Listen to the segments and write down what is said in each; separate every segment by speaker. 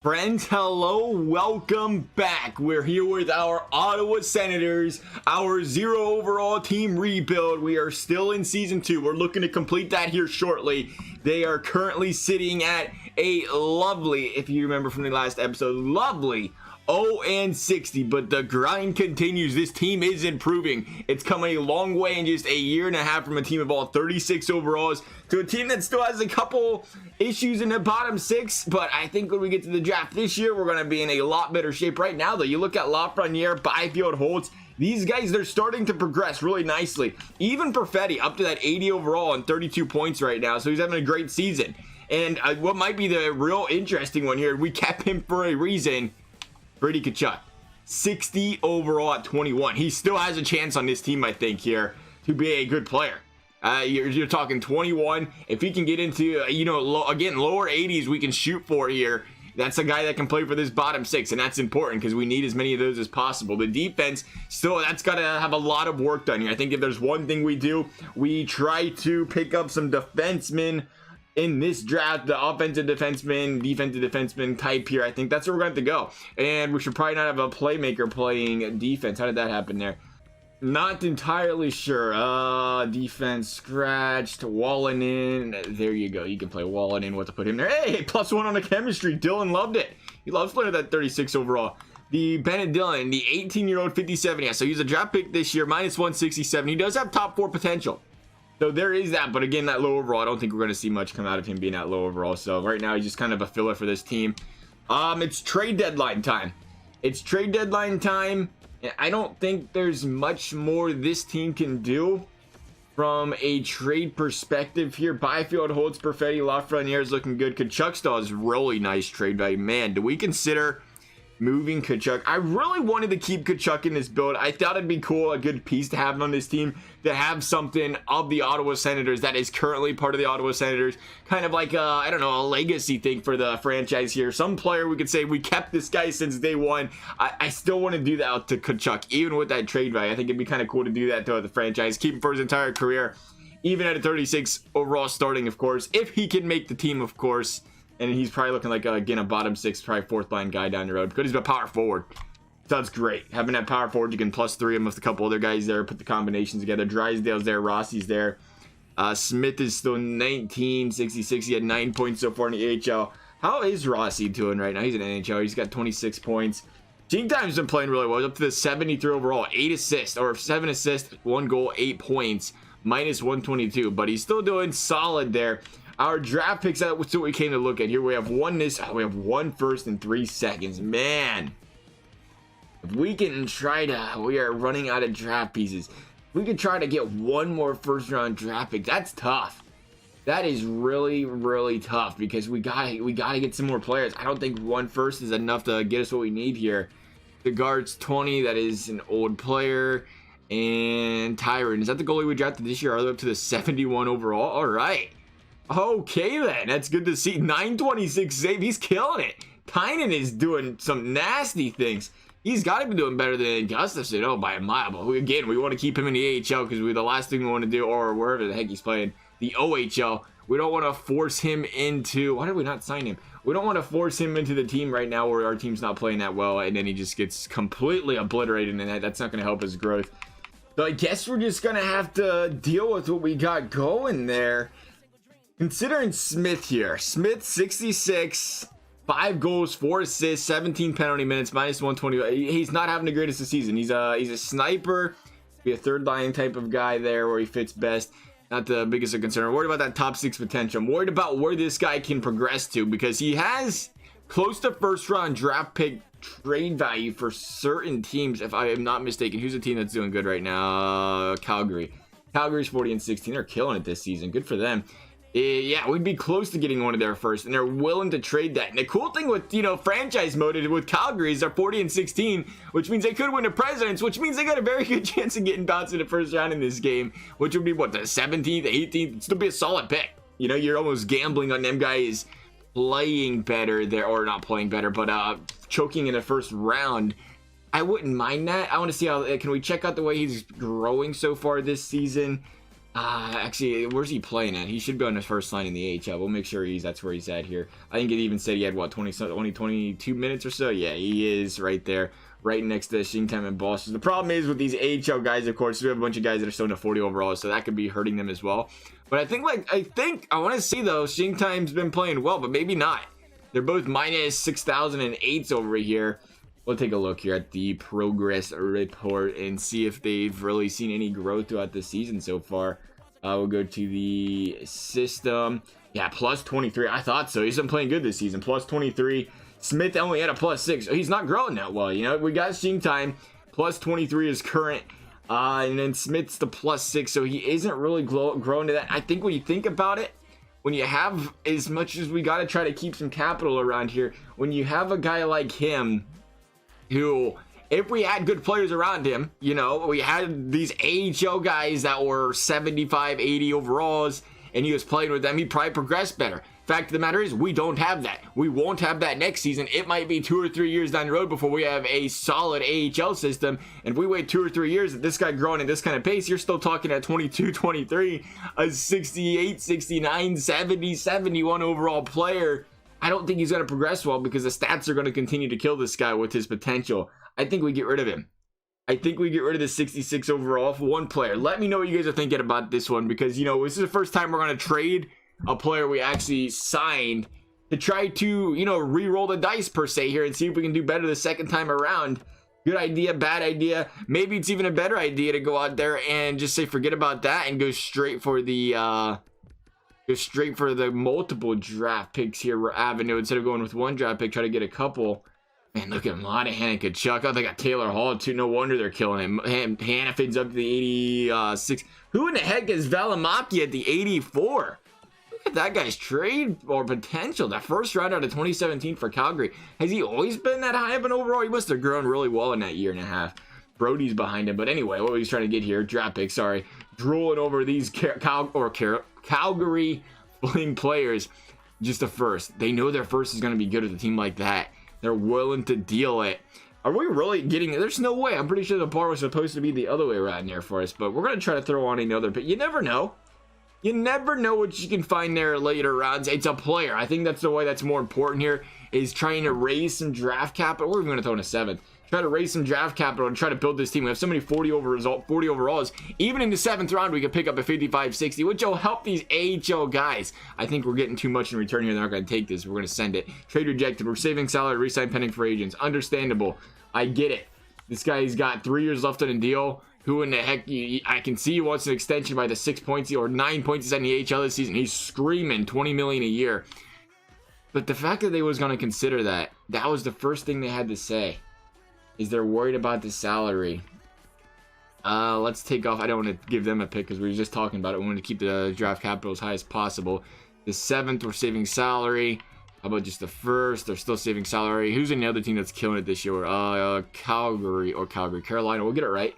Speaker 1: Friends, hello, welcome back. We're here with our Ottawa Senators, our 0 overall team rebuild. We are still in season 2. We're looking to complete that here shortly. They are currently sitting at a lovely, if you remember from the last episode, lovely 0-60, but the grind continues. This team is improving. It's come a long way in just a year and a half from a team of all 36 overalls to a team that still has a couple issues in the bottom 6, but I think when we get to the draft this year, we're going to be in a lot better shape. Right now, though, you look at Lafreniere, Byfield, Holtz, these guys, they're starting to progress really nicely. Even Perfetti up to that 80 overall and 32 points right now, so he's having a great season. And what might be the real interesting one here, we kept him for a reason, Brady Tkachuk, 60 overall at 21. He still has a chance on this team, I think, here to be a good player. You're talking 21. If he can get into, lower 80s we can shoot for here, that's a guy that can play for this bottom 6, and that's important because we need as many of those as possible. The defense, still, that's got to have a lot of work done here. I think if there's one thing we do, we try to pick up some defensemen in this draft, the offensive defenseman type here. I think that's where we're going to go. And we should probably not have a playmaker playing defense. How did that happen there? Not entirely sure. Defense scratched. Wallen in. There you go. You can play Wallen in. What to put him there? Hey, +1 on the chemistry. Dylan loved it. He loves playing that 36 overall. The Bennett Dillon, the 18-year-old 57. Yeah, so he's a draft pick this year, -167. He does have top 4 potential. So there is that, but again, that low overall, I don't think we're going to see much come out of him being that low overall. So right now, he's just kind of a filler for this team. It's trade deadline time. I don't think there's much more this team can do from a trade perspective here. Byfield, Holtz, Perfetti, Lafreniere is looking good. Tkachuk still has really nice trade value. Man, do we consider moving Tkachuk? I really wanted to keep Tkachuk in this build. I thought it'd be cool, a good piece to have on this team, to have something of the Ottawa Senators that is currently part of the Ottawa Senators, kind of like I don't know, a legacy thing for the franchise here. Some player we could say we kept this guy since day one. I still want to do that to Tkachuk, even with that trade value. I think it'd be kind of cool to do that to the franchise, keep him for his entire career, even at a 36 overall starting, of course, if he can make the team, of course. And he's probably looking like, again, a bottom 6, probably 4th line guy down the road. Because he's a power forward. So that's great. Having that power forward, you can +3 him with a couple other guys there. Put the combinations together. Drysdale's there. Rossi's there. Smith is still 1966. He had 9 points so far in the AHL. How is Rossi doing right now? He's in NHL. He's got 26 points. Team Time's been playing really well. He's up to the 73 overall. 8 assists, or 7 assists, 1 goal, 8 points. -122. But he's still doing solid there. Our draft picks, that's what we came to look at here. We have one first and 3 seconds. Man, if we can try to, we are running out of draft pieces. If we could try to get one more first round draft pick, that's tough. That is really, really tough because we gotta get some more players. I don't think 1 first is enough to get us what we need here. The guard's 20, that is an old player. And Tyron, is that the goalie we drafted this year all the way up to the 71 overall? All right. Okay then, that's good to see. 926 save, he's killing it. Tynan is doing some nasty things. He's got to be doing better than Gustafson, by a mile. But again, we want to keep him in the AHL because the last thing we want to do, or wherever the heck he's playing, the OHL, we don't want to force him into, why did we not sign him? We don't want to force him into the team right now where our team's not playing that well, and then he just gets completely obliterated, and that's not going to help his growth. So I guess we're just going to have to deal with what we got going there. Considering Smith here, Smith 66, 5 goals, 4 assists, 17 penalty minutes, -120. He's not having the greatest of season. He's a sniper, be a 3rd line type of guy there where he fits best. Not the biggest of concern. I'm worried about that top 6 potential. I'm worried about where this guy can progress to because he has close to 1st round draft pick trade value for certain teams. If I am not mistaken, who's a team that's doing good right now? Calgary. Calgary's 40-16. They're killing it this season. Good for them. Yeah, we'd be close to getting one of their first, and they're willing to trade that. And the cool thing with, franchise mode with Calgary is they're 40-16, which means they could win the Presidents, which means they got a very good chance of getting bounced in the 1st round in this game, which would be, what, the 17th, 18th? It'd still be a solid pick. You're almost gambling on them guys playing better there, or not playing better, but choking in the 1st round. I wouldn't mind that. I want to see how, can we check out the way he's growing so far this season? Actually, where's he playing at? He should be on his first line in the AHL. We'll make sure that's where he's at here. I think it even said he had, what, 22 minutes or so? Yeah, he is right there, right next to Shingtime and Boston. The problem is with these AHL guys, of course, we have a bunch of guys that are still in the 40 overall, so that could be hurting them as well. But I want to see, though, Shingtime's been playing well, but maybe not. They're both minus 6,008s over here. We'll take a look here at the progress report and see if they've really seen any growth throughout the season so far. We'll go to the system. Yeah, plus 23. I thought so. He's been playing good this season. Plus 23. Smith only had a plus 6. He's not growing that well. You know, we got Shingtime. Plus 23 is current. And then Smith's the plus 6. So he isn't really growing to that. I think when you think about it, when you have, as much as we got to try to keep some capital around here, when you have a guy like him, who, if we had good players around him, you know, we had these AHL guys that were 75, 80 overalls, and he was playing with them, he'd probably progress better. Fact of the matter is, we don't have that. We won't have that next season. It might be 2 or 3 years down the road before we have a solid AHL system. And if we wait 2 or 3 years at this guy growing at this kind of pace, you're still talking at 22, 23, a 68, 69, 70, 71 overall player. I don't think he's going to progress well because the stats are going to continue to kill this guy with his potential. I think we get rid of him. I think we get rid of the 66 overall for one player. Let me know what you guys are thinking about this one because, you know, this is the first time we're going to trade a player we actually signed to try to, you know, re-roll the dice per se here and see if we can do better the second time around. Good idea, bad idea. Maybe it's even a better idea to go out there and just say forget about that and go straight for the multiple draft picks here avenue instead of going with one draft pick, try to get a couple. Man, look at Monahan and Kachuk. Oh, they got Taylor Hall too. No wonder they're killing him. Hanifin's up to the 86. Who in the heck is Valimaki at the 84? Look at that guy's trade or potential. That first round out of 2017 for Calgary. Has he always been that high of an overall? He must have grown really well in that year and a half. Brody's behind him. But anyway, what he's trying to get here, draft pick, sorry. Drooling over these Calgary Fling players. Just a first. They know their first is going to be good with a team like that. They're willing to deal it. Are we really getting it? There's no way. I'm pretty sure the bar was supposed to be the other way around there for us. But we're going to try to throw on another pick. You never know. You never know what you can find there later rounds. It's a player. I think that's the way that's more important here is trying to raise some draft capital. We're even going to throw in a 7th. Try to raise some draft capital and try to build this team. We have so many 40 overalls. Even in the 7th round, we could pick up a 55-60, which will help these AHL guys. I think we're getting too much in return here. They're not going to take this. We're going to send it. Trade rejected. We're saving salary. Resign pending for agents. Understandable. I get it. This guy's got 3 years left on a deal. Who in the heck? I can see he wants an extension by the 6 points or 9 points he's in the AHL this season. He's screaming $20 million a year. But the fact that they was going to consider that was the first thing they had to say. Is they're worried about the salary. Let's take off. I don't want to give them a pick because we were just talking about it. We want to keep the draft capital as high as possible. The 7th, we're saving salary. How about just the 1st? They're still saving salary. Who's another team that's killing it this year? Carolina. We'll get it right.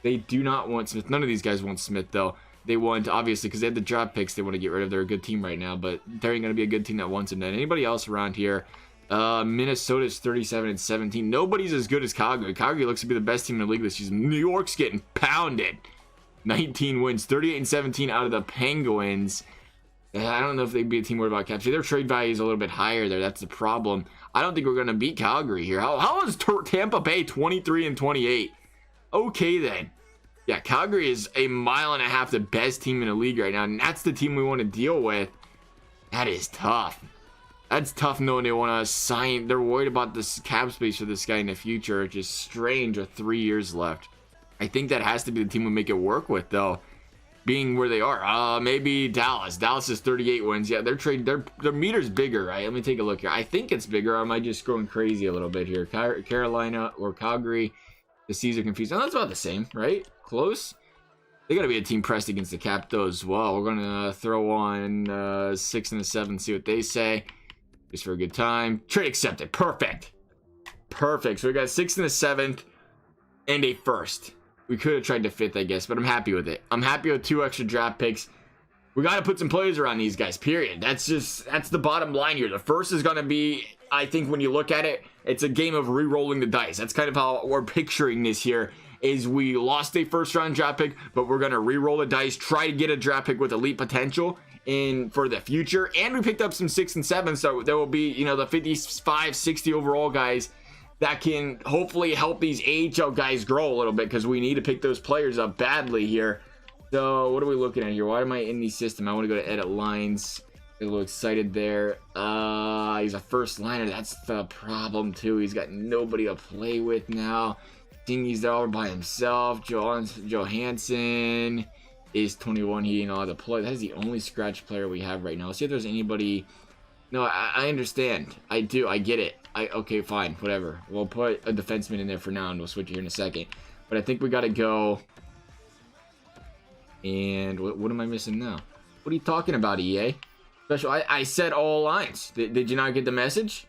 Speaker 1: They do not want Smith. None of these guys want Smith, though. They want, obviously, because they have the draft picks they want to get rid of. They're a good team right now, but there ain't going to be a good team that wants him. Then anybody else around here? Minnesota's 37-17. Nobody's as good as Calgary. Calgary looks to be the best team in the league this season. New York's getting pounded. 19 wins, 38-17 out of the Penguins. I don't know if they'd be a team worried about capture. Their trade value is a little bit higher there. That's the problem. I don't think we're going to beat Calgary here. How is Tampa Bay 23-28? Okay, then. Yeah, Calgary is a mile and a half the best team in the league right now, and that's the team we want to deal with. That is tough. That's tough knowing they want to sign. They're worried about this cap space for this guy in the future. It's just strange with 3 years left. I think that has to be the team we make it work with, though. Being where they are. Maybe Dallas. Dallas is 38 wins. Yeah, their meter's bigger, right? Let me take a look here. I think it's bigger. Or am I just going crazy a little bit here? Carolina or Calgary. The C's are confused. No, that's about the same, right? Close. They got to be a team pressed against the cap, though, as well. We're going to throw on 6 and a 7, see what they say. Just for a good time. Trade accepted. Perfect. Perfect. So we got 6 and a 7th and a 1st. We could have tried to 5th, I guess, but I'm happy with it. I'm happy with 2 extra draft picks. We got to put some players around these guys, period. That's the bottom line here. The 1st is going to be, I think when you look at it, it's a game of re-rolling the dice. That's kind of how we're picturing this here. is we lost a first round draft pick, but we're going to re-roll the dice, try to get a draft pick with elite potential for the future. And we picked up some 6 and 7, so there will be, you know, the 55, 60 overall guys that can hopefully help these AHL guys grow a little bit, because we need to pick those players up badly here. So what are we looking at here? Why am I in the system? I want to go to edit lines. Get a little excited there. He's a first liner. That's the problem too. He's got nobody to play with now. He's there all by himself. Johansson is 21. He ain't allowed to play. That is the only scratch player we have right now. Let's see if there's anybody. No, I understand. I do. I get it. Okay, fine. Whatever. We'll put a defenseman in there for now, and we'll switch here in a second. But I think we got to go. And what am I missing now? What are you talking about, EA? Special. I said all lines. Did you not get the message?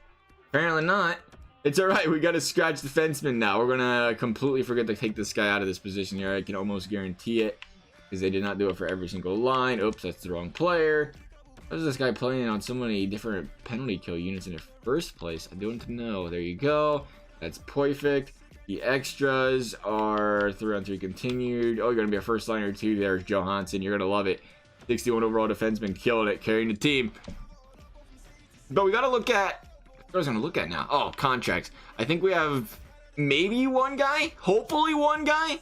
Speaker 1: Apparently not. It's all right. We got a scratch defenseman now. We're gonna completely forget to take this guy out of this position here. I can almost guarantee it, because they did not do it for every single line. Oops, that's the wrong player. How is this guy playing on so many different penalty kill units in the first place? I don't know. There you go. That's perfect. The extras are 3-on-3 continued. Oh, you're gonna be a first liner too. There's Johansson. You're gonna love it. 61 overall defenseman, killing it, carrying the team. But we got to look at, what was I going to look at now? Oh, contracts. I think we have maybe one guy, hopefully one guy.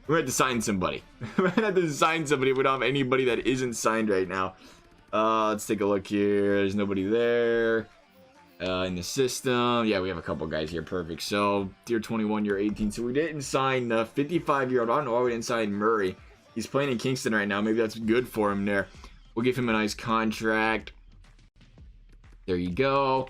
Speaker 1: We're going to have to sign somebody. We're going to have to sign somebody. We don't have anybody that isn't signed right now. Let's take a look here. There's nobody there in the system. Yeah, we have a couple guys here. Perfect. So, tier 21, year 18. So, we didn't sign the 55-year-old. I don't know why we didn't sign Murray. He's playing in Kingston right now. Maybe that's good for him there. We'll give him a nice contract. There you go.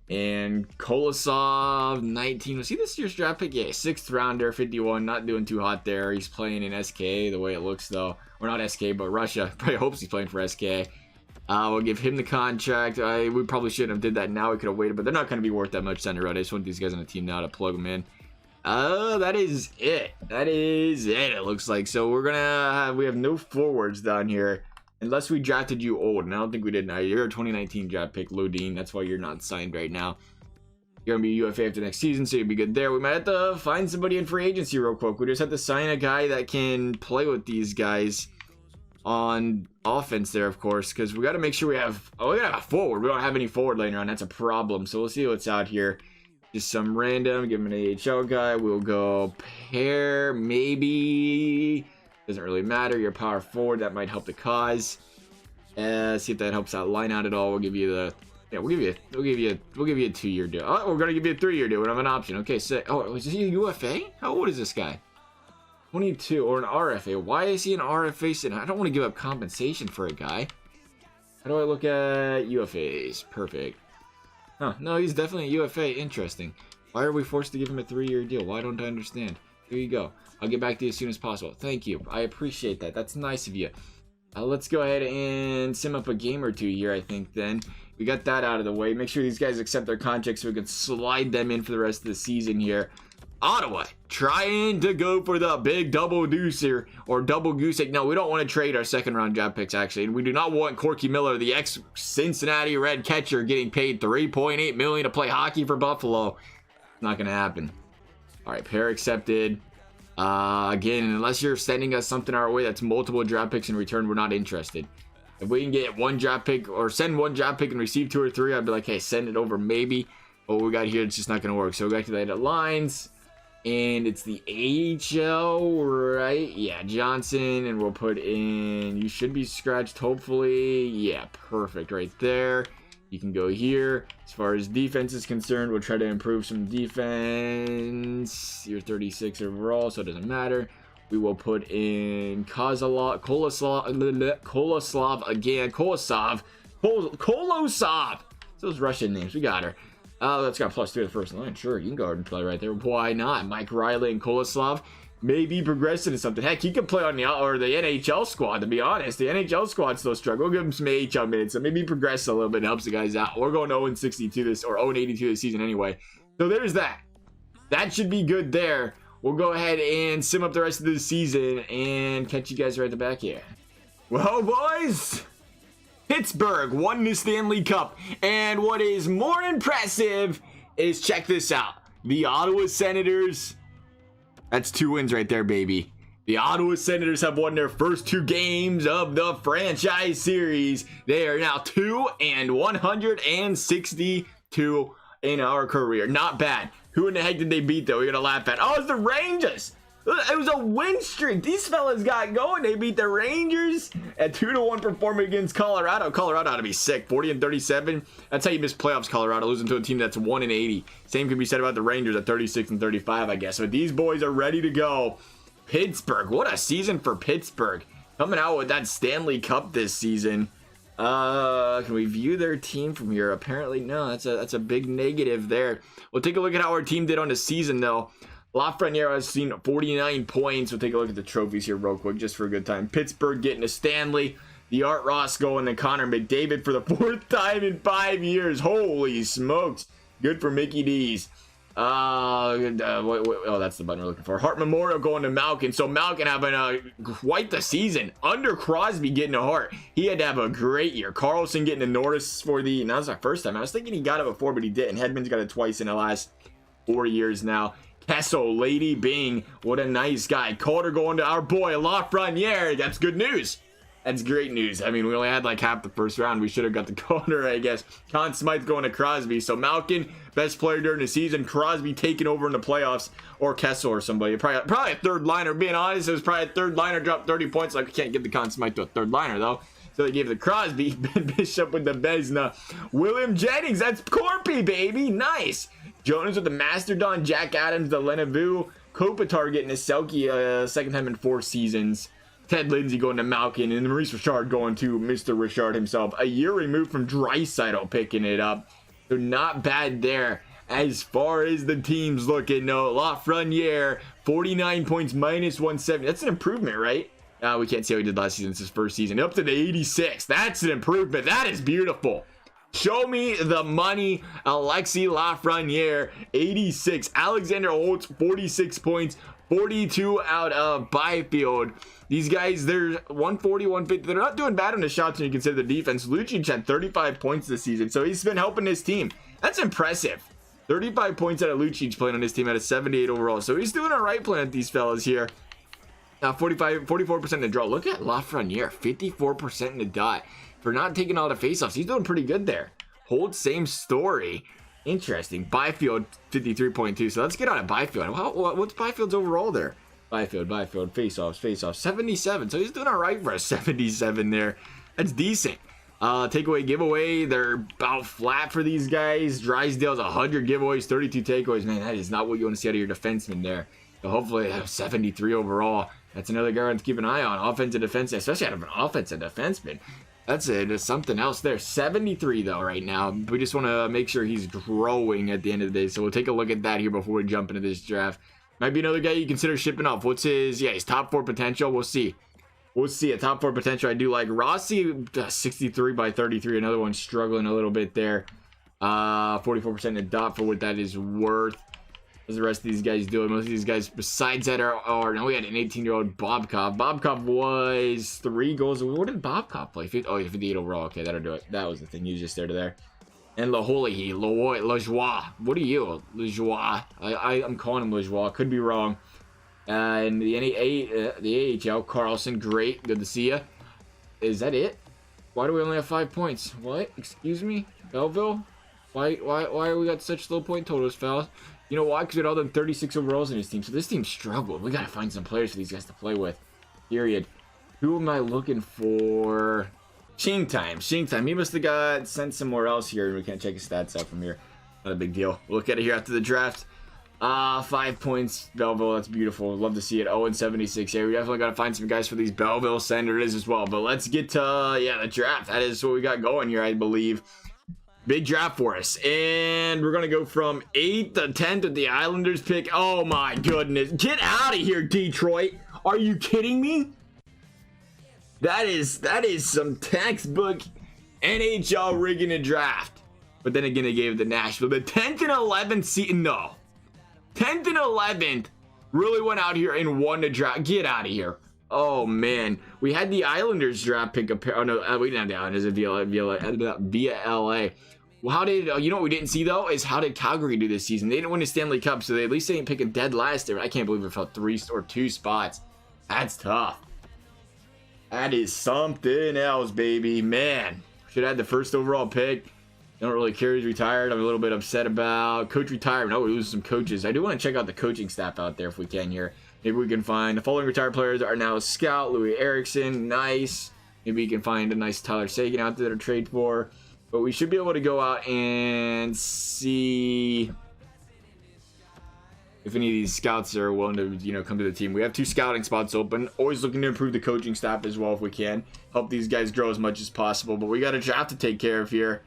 Speaker 1: And Kolosov, 19. Was he this year's draft pick? Yeah, 6th rounder, 51. Not doing too hot there. He's playing in SK, the way it looks, though. Or not SK, but Russia. Probably hopes he's playing for SK. We'll give him the contract. We probably shouldn't have did that now. We could have waited, but they're not going to be worth that much center road. I just want these guys on the team now to plug them in. That is it. That is it, it looks like. So we're gonna we have no forwards down here unless we drafted you old, and I don't think we did. Now you're a 2019 draft pick, Lodine. That's why you're not signed right now. You're gonna be UFA after next season, so you'll be good there. We might have to find somebody in free agency real quick. We just have to sign a guy that can play with these guys on offense there, of course, because we got to make sure we have we gotta have a forward. We don't have any forward later on. That's a problem. So we'll see what's out here. Just some random, give him an AHL guy. We'll go pair, maybe. Doesn't really matter. Your power forward, that might help the cause. See if that helps out line out at all. We'll give you the, yeah, we'll give you a 2-year deal. Oh, we're gonna give you a 3-year deal. We don't have an option. Okay, sick. Oh, is he a UFA? How old is this guy? 22 or an RFA? Why is he an RFA sitting? I don't want to give up compensation for a guy. How do I look at UFAs? Perfect. Huh, no, he's definitely a UFA. Interesting. Why are we forced to give him a 3-year deal? Why don't I understand? Here you go. I'll get back to you as soon as possible. Thank you. I appreciate that. That's nice of you. Let's go ahead and sim up a game or two here, I think, then. We got that out of the way. Make sure these guys accept their contracts so we can slide them in for the rest of the season here. Ottawa trying to go for the big double deuce here, or double goose egg. No, we don't want to trade our second-round draft picks, actually. And we do not want Corky Miller, the ex-Cincinnati Red catcher, getting paid $3.8 million to play hockey for Buffalo. Not going to happen. All right, pair accepted. Again, unless you're sending us something our way that's multiple draft picks in return, we're not interested. If we can get one draft pick or send one draft pick and receive 2 or 3, I'd be like, hey, send it over maybe. But what we got here, it's just not going to work. So we got to the edit lines. And it's the AHL, right? Yeah, Johnson, and we'll put in, you should be scratched, hopefully. Yeah, perfect, right there. You can go here. As far as defense is concerned, we'll try to improve some defense. You're 36 overall, so it doesn't matter. We will put in Kolosov again. Kolosov. Those Russian names, we got her. That's got +3 to the first line. Sure, you can go ahead and play right there. Why not? Mike Riley and Kolosov maybe progressing to something. Heck, he could play on the NHL squad, to be honest. The NHL squad's still struggling. We'll give him some AHL minutes, so maybe progress a little bit and helps the guys out. We're going 0-62 this, or 0-82 this season anyway. So there's that. That should be good there. We'll go ahead and sim up the rest of the season and catch you guys right at the back here. Well, boys, Pittsburgh won the Stanley Cup, and what is more impressive is, check this out, the Ottawa Senators That's 2 wins right there, baby. The Ottawa Senators have won their first 2 games of the franchise series. They are now 2-162 in our career. Not bad. Who in the heck did they beat, though? We're going to laugh at. Oh, it's the Rangers. It was a win streak. These fellas got going. They beat the Rangers at 2-1 performance against Colorado. Colorado ought to be sick. 40-37. That's how you miss playoffs, Colorado, losing to a team that's 1-80. Same can be said about the Rangers at 36-35, I guess. So these boys are ready to go. Pittsburgh. What a season for Pittsburgh. Coming out with that Stanley Cup this season. Can we view their team from here? Apparently, no. That's a big negative there. We'll take a look at how our team did on the season, though. Lafreniere has seen 49 points. We'll take a look at the trophies here real quick, just for a good time. Pittsburgh getting a Stanley. The Art Ross going to Connor McDavid for the 4th time in 5 years. Holy smokes. Good for Mickey D's. Oh, that's the button we're looking for. Hart Memorial going to Malkin. So Malkin having quite the season. Under Crosby getting a Hart. He had to have a great year. Carlson getting a Norris for the... Now, that's our first time. I was thinking he got it before, but he didn't. Hedman's got it twice in the last 4 years now. Kessel, Lady Bing, what a nice guy. Calder going to our boy Lafreniere. That's good news. That's great news. I mean, we only had like half the first round. We should have got the Calder, I guess. Conn Smythe going to Crosby. So Malkin, best player during the season. Crosby taking over in the playoffs. Or Kessel or somebody. Probably a third liner. Being honest, it was probably a third liner. Dropped 30 points. Like, we can't give the Conn Smythe to a third liner, though. So they gave the Crosby. Ben Bishop with the Vezina. William Jennings. That's Corpy, baby. Nice. Jonas with the Mastodon. Jack Adams, the Lenevu. Kopitar getting a Selke, second time in 4 seasons. Ted Lindsay going to Malkin. And Maurice Richard going to Mr. Richard himself. A year removed from Draisaitl picking it up. So not bad there. As far as the teams looking, no. Lafreniere, 49 points, minus 170. That's an improvement, right? We can't see how he did last season. It's his first season. Up to the 86. That's an improvement. That is beautiful. Show me the money. Alexis Lafreniere, 86. Alexander Holtz, 46 points, 42 out of Byfield. These guys, they're 140, 150. They're not doing bad on the shots when you consider the defense. Lucic had 35 points this season, so he's been helping his team. That's impressive. 35 points out of Lucic playing on his team at a 78 overall. So he's doing all right playing at these fellas here. Now 44% in the draw. Look at Lafreniere, 54% in the dot. For not taking all the faceoffs, he's doing pretty good there. Holt, same story. Interesting. Byfield, 53.2. So let's get on a Byfield. What's Byfield's overall there? Byfield, faceoffs, 77. So he's doing all right for a 77 there. That's decent. Takeaway, giveaway, they're about flat for these guys. Drysdale's 100 giveaways, 32 takeaways. Man, that is not what you want to see out of your defenseman there. So hopefully they have 73 overall. That's another guy to keep an eye on. Offensive defense, especially out of an offensive defenseman. That's it. There's something else there. 73 though right now. We just want to make sure he's growing at the end of the day. So we'll take a look at that here before we jump into this draft. Might be another guy you consider shipping off. What's his? Yeah, his top 4 potential. We'll see. We'll see. A top 4 potential I do like. Rossi, 63 by 33. Another one struggling a little bit there. 44% in the dot for what that is worth. What's the rest of these guys doing? Most of these guys besides that are now we had an 18-year-old Bobkov. Bobkov was 3 goals. What did Bobkov play? 58 overall. Okay, that'll do it. That was the thing. He was just there to there. And Lajoie. What are you? Lajoie. I'm calling him Lajoie. Could be wrong. And the AHL, Carlson. Great. Good to see you. Is that it? Why do we only have 5 points? What? Excuse me? Belleville? Why we got such low point totals, fellas? You know why? Because we had all them 36 overalls in his team. So this team struggled. We got to find some players for these guys to play with. Period. Who am I looking for? Shing time. He must have got sent somewhere else here. We can't check his stats out from here. Not a big deal. We'll look at it here after the draft. 5 points. Belleville. That's beautiful. Love to see it. 0-76 here. We definitely got to find some guys for these Belleville Senators as well. But let's get to, the draft. That is what we got going here, I believe. Big draft for us. And we're going to go from 8th to 10th with the Islanders pick. Oh my goodness. Get out of here, Detroit. Are you kidding me? That is some textbook NHL rigging a draft. But then again, they gave it to Nashville. The 10th and 11th seat. No. 10th and 11th really went out here and won the draft. Get out of here. Oh, man. We had the Islanders draft pick. Oh, no, we didn't have the Islanders via LA. Well, how did you know what we didn't see though is how did Calgary do this season? They didn't win the Stanley Cup, so they at least didn't pick a dead last year. I can't believe it fell 3 or 2 spots. That's tough. That is something else, baby. Man, should have had the first overall pick. Don't really care he's retired. I'm a little bit upset about coach retirement. Oh, we lose some coaches. I do want to check out the coaching staff out there if we can here. Maybe we can find the following retired players are now a scout. Louis Erickson, nice. Maybe you can find a nice Tyler Seguin out there to trade for. But we should be able to go out and see if any of these scouts are willing to, you know, come to the team. We have 2 scouting spots open. Always looking to improve the coaching staff as well if we can. Help these guys grow as much as possible. But we got a draft to take care of here.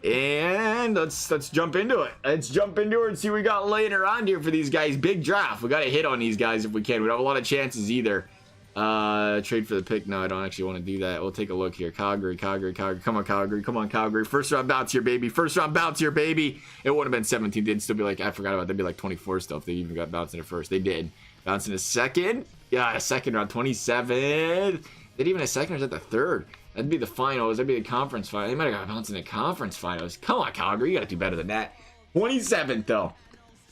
Speaker 1: And let's jump into it. Let's jump into it and see what we got laying around here for these guys. Big draft. We got to hit on these guys if we can. We don't have a lot of chances either. Trade for the pick. No, I don't actually want to do that. We'll take a look here. Calgary. Come on, Calgary. Come on, Calgary. First round bounce here, baby. First round bounce here, baby. It would have been 17. They'd still be like, I forgot about that. They'd be like 24 still if they even got bounced in the first. They did. Bounce in a second. Yeah, a second round. 27. They'd even a second or is that the third? That'd be the finals. That'd be the conference final. They might have got bounced in the conference finals. Come on, Calgary. You got to do better than that. 27th, though.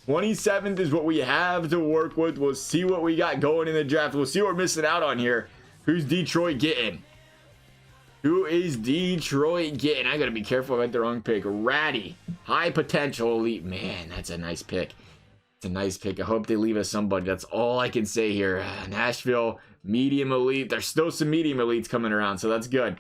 Speaker 1: 27th is what we have to work with. We'll see what we got going in the draft. We'll see what we're missing out on here. Who's Detroit getting? Who is Detroit getting? I got to be careful about the wrong pick. Ratty. High potential elite. Man, that's a nice pick. It's a nice pick. I hope they leave us somebody. That's all I can say here. Nashville. Medium elite. There's still some medium elites coming around, so that's good.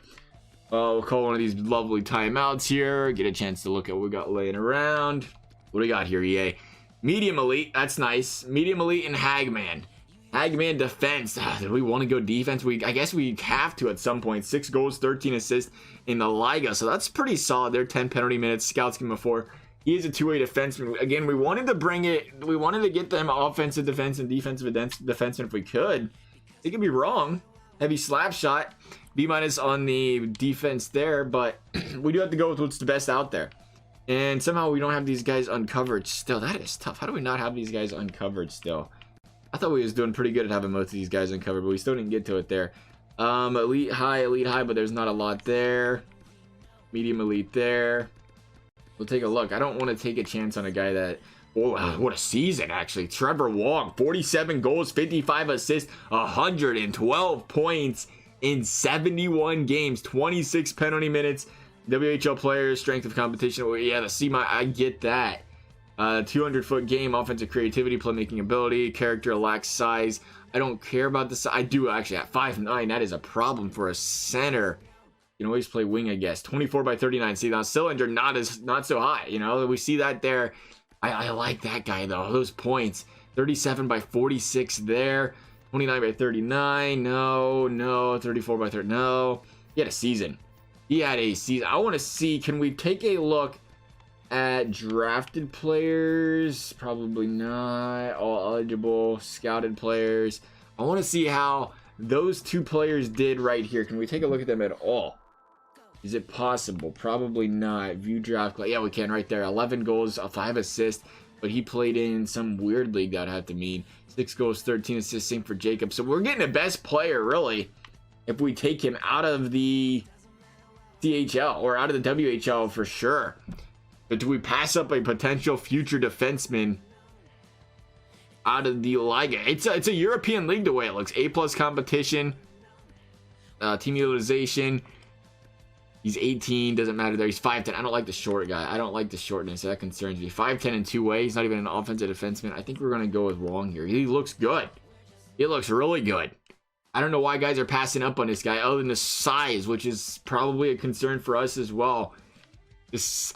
Speaker 1: We'll call one of these lovely timeouts here. Get a chance to look at what we got laying around. What do we got here, EA? Medium elite. That's nice. Medium elite and Hagman. Hagman defense. Do we want to go defense? I guess we have to at some point. 6 goals, 13 assists in the Liga, so that's pretty solid there. 10 penalty minutes. Scouts give him a 4. He is a 2-way defenseman. Again, we wanted to bring it. We wanted to get them offensive defense and defensive defenseman if we could. It could be wrong. Heavy slap shot. B- on the defense there, but we do have to go with what's the best out there. And somehow we don't have these guys uncovered still. That is tough. How do we not have these guys uncovered still? I thought we was doing pretty good at having most of these guys uncovered, but we still didn't get to it there. Elite high, but there's not a lot there. Medium elite there. We'll take a look. I don't want to take a chance on a guy that... Oh, what a season, actually. Trevor Wong, 47 goals, 55 assists, 112 points in 71 games, 26 penalty minutes. WHL players, strength of competition. Well, yeah, I get that. 200-foot game, offensive creativity, playmaking ability, character, lacks size. I don't care about the size. I do actually at 5'9". That is a problem for a center. You can always play wing, I guess. 24 by 39. See, now cylinder not so high. You know, we see that there. I like that guy though. Those points. 37 by 46 there. 29 by 39. No. 34 by 30. No. He had a season. I want to see. Can we take a look at drafted players? Probably not. All eligible. Scouted players. I want to see how those 2 players did right here. Can we take a look at them at all? Is it possible? Probably not. View draft. Yeah, we can right there. 11 goals, 5 assists. But he played in some weird league, that would have to mean. 6 goals, 13 assists. Same for Jacob. So we're getting the best player, really, if we take him out of the CHL or out of the WHL for sure. But do we pass up a potential future defenseman out of the Liga? It's a European league the way it looks. A+ competition. Team utilization. He's 18, doesn't matter there. He's 5'10". I don't like the short guy. I don't like the shortness. That concerns me. 5'10" in 2-way. He's not even an offensive defenseman. I think we're going to go with Wong here. He looks good. He looks really good. I don't know why guys are passing up on this guy other than the size, which is probably a concern for us as well.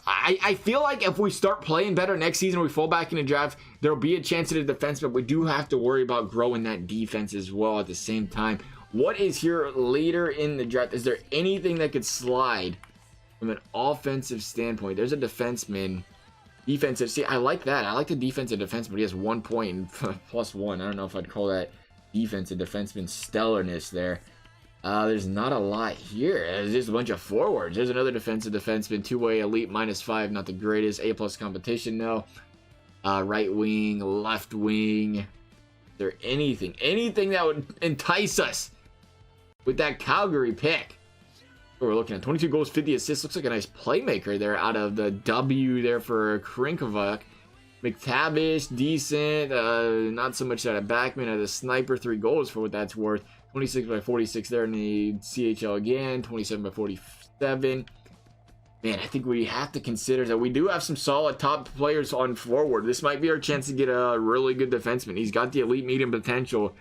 Speaker 1: I feel like if we start playing better next season, we fall back in the draft, there'll be a chance at a defense, but we do have to worry about growing that defense as well at the same time. What is here later in the draft? Is there anything that could slide from an offensive standpoint? There's a defenseman. Defensive. See, I like that. I like the defensive defense, but he has 1 point and +1. I don't know if I'd call that defensive defenseman stellarness there. There's not a lot here. There's just a bunch of forwards. There's another defensive defenseman, 2-way elite, -5. Not the greatest. A+ competition, no. Right wing, left wing. Is there anything that would entice us with that Calgary pick? We're looking at 22 goals, 50 assists. Looks like a nice playmaker there out of the W there for Krinkovac. McTavish, decent. Not so much out of Backman. Out of Sniper, 3 goals for what that's worth. 26 by 46 there in the CHL again. 27 by 47. Man, I think we have to consider that we do have some solid top players on forward. This might be our chance to get a really good defenseman. He's got the elite medium potential.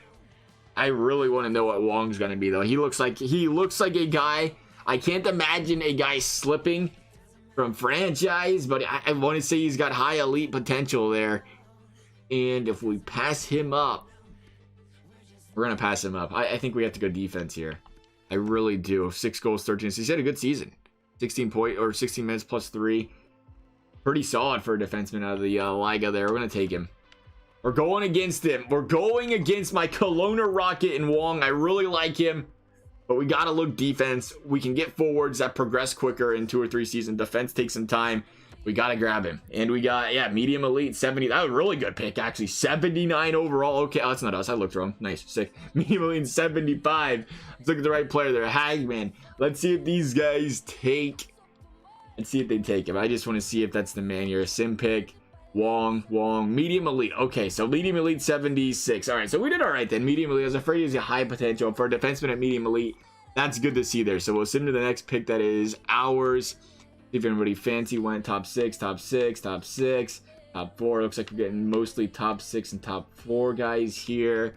Speaker 1: I really want to know what Wong's going to be, though. He looks like a guy. I can't imagine a guy slipping from franchise, but I want to say he's got high elite potential there. And if we pass him up, we're going to pass him up. I think we have to go defense here. I really do. 6 goals, 13 assists. He's had a good season. 16 minutes plus 3. Pretty solid for a defenseman out of the Liga there. We're going to take him. We're going against him. We're going against my Kelowna Rocket and Wong. I really like him. But we got to look defense. We can get forwards that progress quicker in 2 or 3 seasons. Defense takes some time. We got to grab him. And we got, yeah, medium elite, 70. That was a really good pick, actually. 79 overall. Okay, oh, that's not us. I looked wrong. Nice, sick. Medium elite, 75. Let's look at the right player there. Hagman. Let's see if these guys take. Let's see if they take him. I just want to see if that's the man here. Sim pick. Wong, medium elite. Okay, so medium elite 76. All right, so we did all right then. Medium elite. I was afraid he was a high potential for a defenseman at medium elite. That's good to see there. So we'll send him to the next pick that is ours. See if anybody fancy went top 6, top 6, top 6, top 4. Looks like we're getting mostly top 6 and top 4 guys here.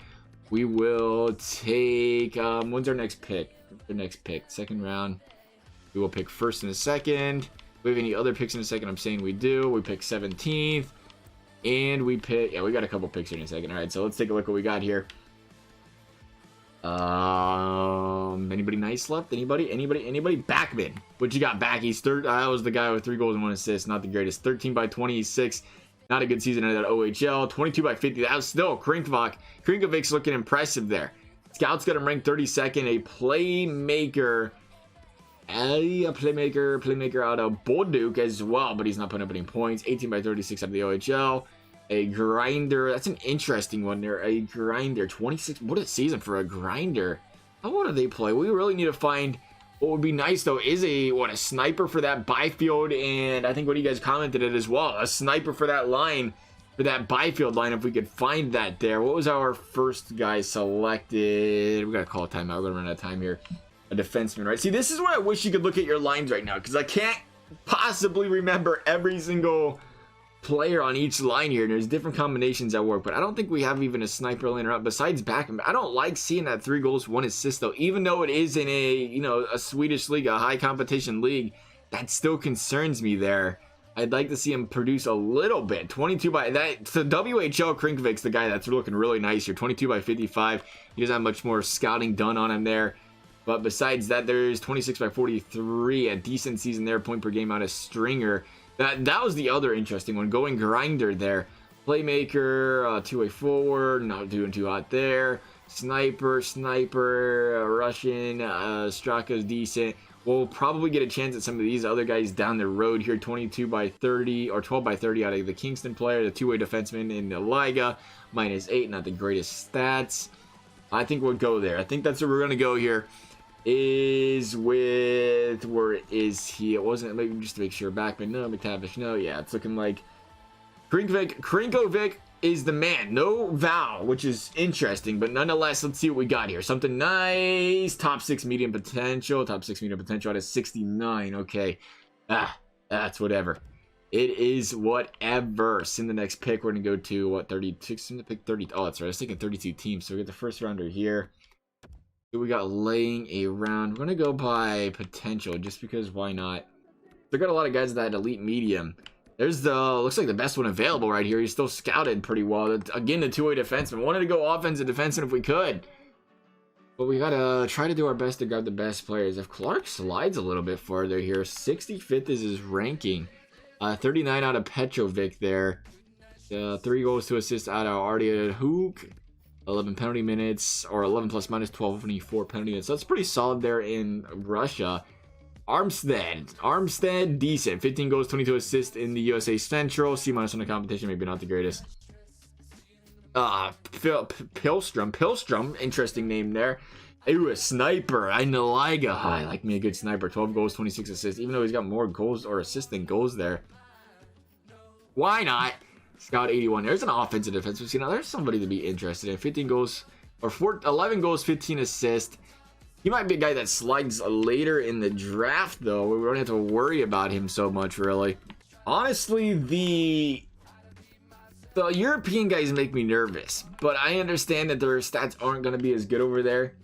Speaker 1: We will take. When's our next pick? Our next pick, second round. We will pick first and a second. We have any other picks in a second? I'm saying we do. We pick 17th. And we pick... Yeah, we got a couple picks here in a second. All right, so let's take a look what we got here. Anybody nice left? Anybody? Backman. What you got back? He's third. That was the guy with 3 goals and 1 assist. Not the greatest. 13 by 26. Not a good season out of that OHL. 22 by 50. That was still Krinkovac. Krinkovic's looking impressive there. Scouts got him ranked 32nd. A playmaker... a playmaker out of Bolduc as well, but he's not putting up any points. 18 by 36 out of the OHL. A grinder. That's an interesting one there. A grinder. 26. What a season for a grinder. How well do they play? We really need to find. What would be nice though is a sniper for that Byfield, and I think what you guys commented it as well. A sniper for that line, for that Byfield line. If we could find that there. What was our first guy selected? We gotta call a timeout. We're gonna run out of time here. A defenseman, right? See, this is where I wish you could look at your lines right now, because I can't possibly remember every single player on each line here. There's different combinations that work, but I don't think we have even a sniper liner up besides Backman. I don't like seeing that 3 goals, 1 assist though, even though it is in a Swedish league, a high competition league. That still concerns me there. I'd like to see him produce a little bit. 22 by that. So WHL Krinkovic's the guy that's looking really nice here. 22 by 55. He doesn't have much more scouting done on him there. But besides that, there's 26 by 43, a decent season there, point per game out of Stringer. That was the other interesting one, going grinder there. Playmaker, 2-way forward, not doing too hot there. Sniper, Russian, Straka's decent. We'll probably get a chance at some of these other guys down the road here. 22 by 30, or 12 by 30 out of the Kingston player, the 2-way defenseman in the Liga. -8, not the greatest stats. I think we'll go there. I think that's where we're going to go here. Is with, where is he? It wasn't, maybe just to make sure. Backman, no. McTavish, no. Yeah, it's looking like Krinkovic is the man. No Val, which is interesting, but nonetheless, let's see what we got here. Something nice. Top 6 medium potential. Top 6 medium potential out of 69. Okay. That's whatever. It is whatever. So in the next pick, we're going to go to, what, 36? I'm going to pick 30. Oh, that's right. I was thinking 32 teams. So we get the first rounder here. We got laying around. We're going to go by potential just because why not? They got a lot of guys that had elite medium. There's the, looks like the best one available right here. He's still scouted pretty well. Again, the 2-way defenseman. Wanted to go offensive defenseman if we could. But we got to try to do our best to grab the best players. If Clark slides a little bit farther here, 65th is his ranking. 39 out of Petrovic there. 3 goals, 2 assists out of Ardia Hook. 11 penalty minutes, or 11 plus minus 12, 24 penalty minutes. So that's pretty solid there in Russia. Armstead, decent. 15 goals, 22 assists in the USA Central. C- on the competition, maybe not the greatest. Pilstrom, interesting name there. Ooh, a sniper. I like me a good sniper. 12 goals, 26 assists. Even though he's got more goals or assists than goals there. Why not? Scout 81. There's an offensive defensive. See, now there's somebody to be interested in. 15 goals or 11 goals, 15 assists. He might be a guy that slides later in the draft, though. We don't have to worry about him so much, really. Honestly, the European guys make me nervous, but I understand that their stats aren't going to be as good over there.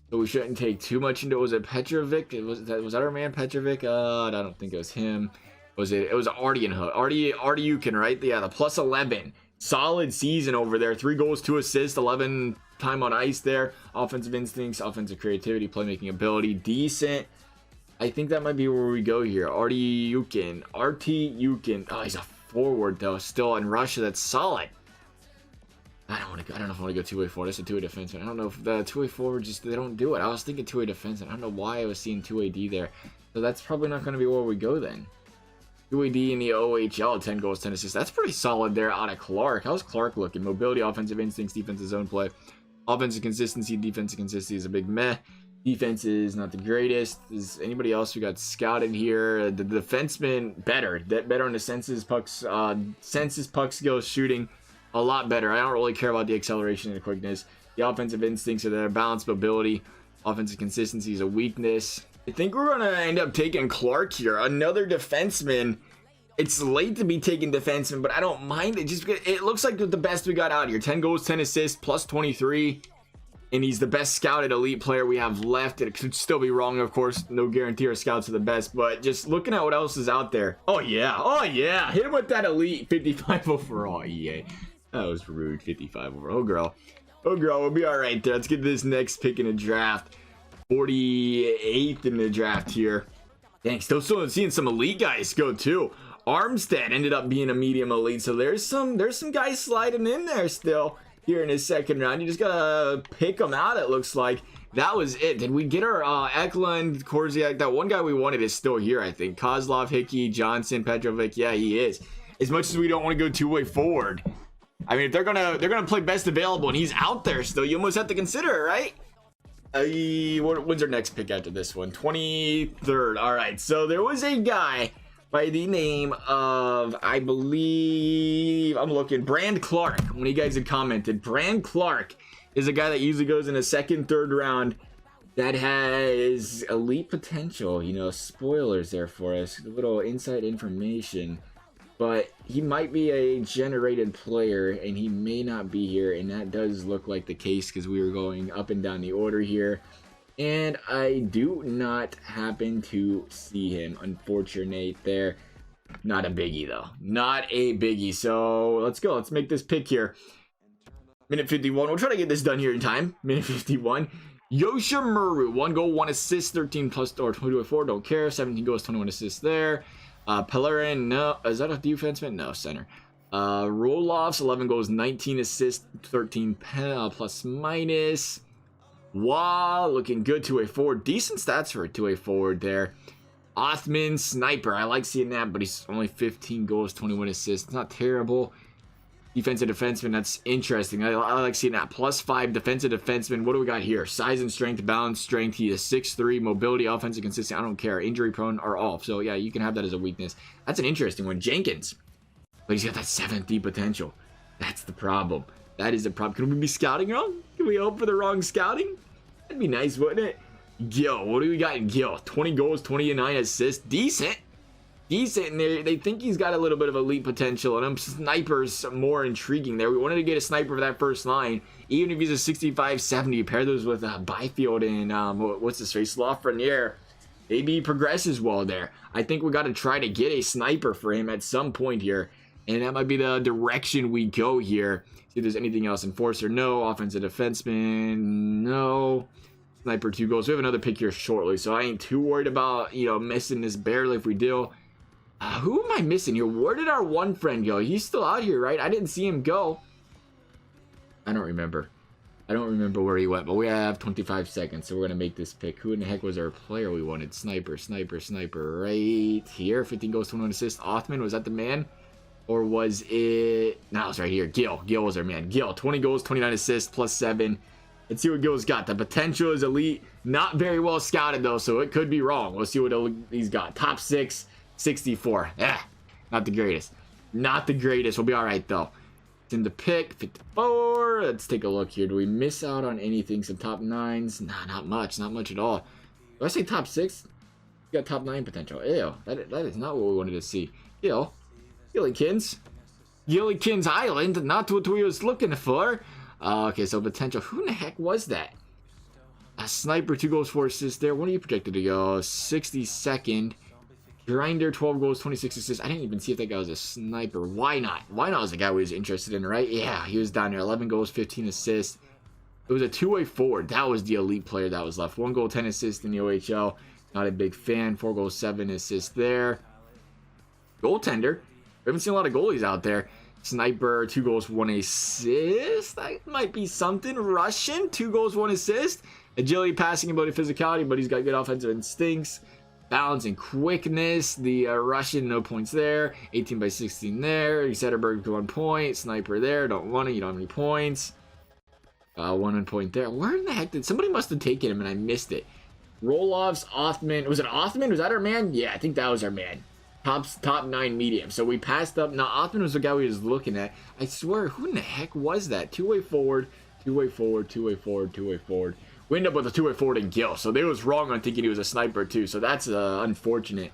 Speaker 1: So we shouldn't take too much into it. Was it Petrovic? Was that our man Petrovic? I don't think it was him. It was Artyukin, right? Yeah, the plus 11. Solid season over there. 3 goals, 2 assists, 11 time on ice there. Offensive instincts, offensive creativity, playmaking ability, decent. I think that might be where we go here. Artyukin. Oh, he's a forward though. Still in Russia, that's solid. I don't know if I want to go two-way forward. That's a two-way defenseman. I don't know if the two-way forward they don't do it. I was thinking two-way defenseman. I don't know why I was seeing two-way D there. So that's probably not going to be where we go then. Two-way D in the OHL, 10 goals, 10 assists. That's pretty solid there out of Clark. How's Clark looking? Mobility, offensive instincts, defensive zone play. Offensive consistency, defensive consistency is a big meh. Defense is not the greatest. Is anybody else who got scouted here? The defenseman better on the senses pucks skills, shooting a lot better. I don't really care about the acceleration and the quickness. The offensive instincts are there. Balanced mobility, offensive consistency is a weakness. I think we're gonna end up taking Clark here, another defenseman. It's late to be taking defenseman, but I don't mind it. Just it looks like the best we got out here. 10 goals, 10 assists, plus 23. And he's the best scouted elite player we have left. It could still be wrong, of course. No guarantee our scouts are the best, but just looking at what else is out there. Oh yeah. Hit him with that elite 55 overall. Yeah, that was rude. 55 overall. Oh girl, we'll be all right there. Let's get this next pick in the draft. 48th in the draft here. Dang, still seeing some elite guys go too. Armstead ended up being a medium elite, so there's some guys sliding in there still. Here in his second round, you just gotta pick them out. It looks like that was it. Did we get our Eklund, Korziak? That one guy we wanted is still here, I think. Kozlov, Hickey, Johnson, Petrovic. Yeah, he is. As much as we don't want to go two-way forward, I mean, if they're gonna play best available and he's out there still, you almost have to consider it, right? When's our next pick after this one? 23rd. All right. So there was a guy by the name of, I believe, I'm looking, Brand Clark. When you guys had commented, Brand Clark is a guy that usually goes in the second, third round that has elite potential. You know, spoilers there for us, a little inside information. But he might be a generated player, and he may not be here, and that does look like the case because we were going up and down the order here. And I do not happen to see him. Unfortunate there. Not a biggie, though. Not a biggie. So let's go. Let's make this pick here. Minute 51. We'll try to get this done here in time. Minute 51. Yoshimura. 1 goal, 1 assist, 13 plus or 22-4. Don't care. 17 goals, 21 assists there. Pellerin. No. Is that a defenseman? No, center. Roloffs. 11 goals, 19 assists, 13 plus minus. Wow, looking good. 2-way forward. Decent stats for a 2-way forward there. Othman, sniper. I like seeing that, but he's only 15 goals, 21 assists. Not terrible. Defensive defenseman. That's interesting. I like seeing that. +5 defensive defenseman. What do we got here? Size and strength, balance, strength. He is 6'3", mobility, offensive, consistent. I don't care. Injury prone or off. So yeah, you can have that as a weakness. That's an interesting one. Jenkins. But he's got that 7th potential. That's the problem. That is a problem. Can we be scouting wrong? Can we hope for the wrong scouting? That'd be nice, wouldn't it? Gil. What do we got in Gil? 20 goals, 29 assists. Decent. And they think he's got a little bit of elite potential. And snipers more intriguing there. We wanted to get a sniper for that first line. Even if he's a 65, 70. Pair those with Byfield and what's his face? Lafreniere. Maybe he progresses well there. I think we got to try to get a sniper for him at some point here. And that might be the direction we go here. See if there's anything else. Enforcer, no. Offensive defenseman, no. Sniper, 2 goals. We have another pick here shortly, so I ain't too worried about, missing this barely if we do. Who am I missing here? Where did our one friend go? He's still out here, right? I didn't see him go. I don't remember where he went, but we have 25 seconds, so we're going to make this pick. Who in the heck was our player we wanted? Sniper, right here. 15 goals, 21 assists. Othman, was that the man? Or was it... No, it's right here. Gil was our man. Gil, 20 goals, 29 assists, +7. Let's see what Gil's got. The potential is elite. Not very well scouted, though, so it could be wrong. We'll see what he's got. Top 6, 64. Not the greatest. Not the greatest. We'll be all right, though. It's in the pick. 54. Let's take a look here. Do we miss out on anything? Some top 9s? Nah, not much. Not much at all. Do I say top 6? You got top 9 potential. Ew. That is not what we wanted to see. Gillikins. Gillikins Island. Not what we was looking for. Okay, so potential. Who in the heck was that? A sniper, 2 goals, 4 assists there. What are you projected to go? 62nd. Grinder, 12 goals, 26 assists. I didn't even see if that guy was a sniper. Why not? Why not was the guy we was interested in, right? Yeah, he was down there. 11 goals, 15 assists. It was a two-way forward. That was the elite player that was left. 1 goal, 10 assists in the OHL. Not a big fan. 4 goals, 7 assists there. Goaltender. We haven't seen a lot of goalies out there. Sniper, 2 goals, 1 assist. That might be something. Russian, 2 goals, 1 assist. Agility, passing ability, physicality, but he's got good offensive instincts. Balance and quickness. The Russian, no points there. 18 by 16 there. Zetterberg, 1 point. Sniper there. Don't want it. You don't have any points. 1 point there. Where in the heck did somebody must have taken him and I missed it? Roloffs, Othman. Was it Othman? Was that our man? Yeah, I think that was our man. Top 9 medium. So we passed up. Now, Othman was the guy we was looking at. I swear, who in the heck was that? Two-way forward, two-way forward, two-way forward, two-way forward. We ended up with a two-way forward in Gil. So they was wrong on thinking he was a sniper, too. So that's unfortunate.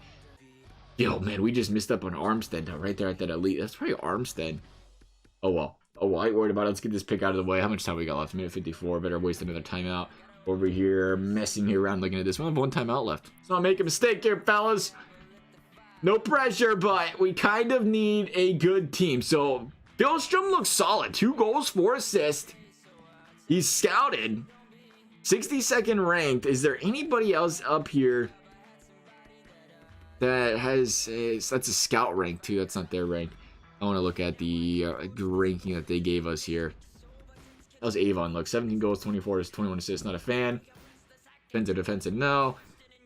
Speaker 1: Yo, man, we just missed up on Armstead, though, right there at that elite. That's probably Armstead. Oh, well. Oh, well, I ain't worried about it. Let's get this pick out of the way. How much time we got left? Minute 54. Better waste another timeout. Over here, messing here around looking at this. We only have 1 timeout left. Let's not make a mistake here, fellas. No pressure, but we kind of need a good team. So, Billstrom looks solid. 2 goals, 4 assists. He's scouted. 62nd ranked. Is there anybody else up here that has... that's a scout rank, too. That's not their rank. I want to look at the ranking that they gave us here. That was Avon. Look, 17 goals, 24 assists, 21 assists. Not a fan. Defensive, no.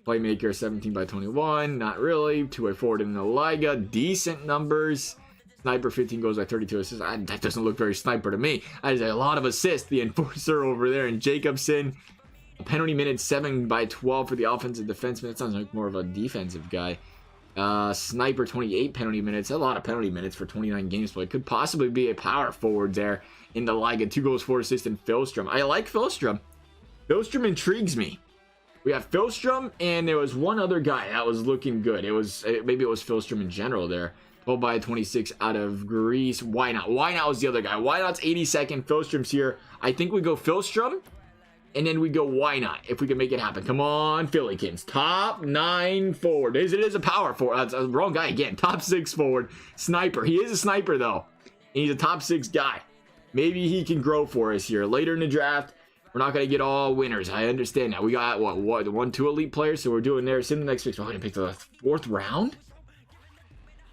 Speaker 1: Playmaker, 17 by 21. Not really. Two-way forward in the Liga. Decent numbers. Sniper, 15 goals by 32 assists. That doesn't look very sniper to me. That is a lot of assists. The enforcer over there in Jacobson. A penalty minutes, 7 by 12 for the offensive defenseman. That sounds like more of a defensive guy. Sniper, 28 penalty minutes. A lot of penalty minutes for 29 games played. Could possibly be a power forward there in the Liga. 2 goals, 4 assists, and Philstrom. I like Philstrom. Philstrom intrigues me. We have Philstrom, and there was one other guy that was looking good. Maybe it was Philstrom in general there. 12 by 26 out of Greece. Why not? Why not was the other guy? Why not's 82nd? Philstrom's here. I think we go Philstrom, and then we go why not if we can make it happen. Come on, Phillykins. Top 9 forward. It is a power forward. That's a wrong guy again. Top 6 forward. Sniper. He is a sniper, though. And he's a top 6 guy. Maybe he can grow for us here. Later in the draft, we're not going to get all winners. I understand that. We got, what 1, 2 elite players, so we're doing there. Send the next pick. We're going to pick the 4th round?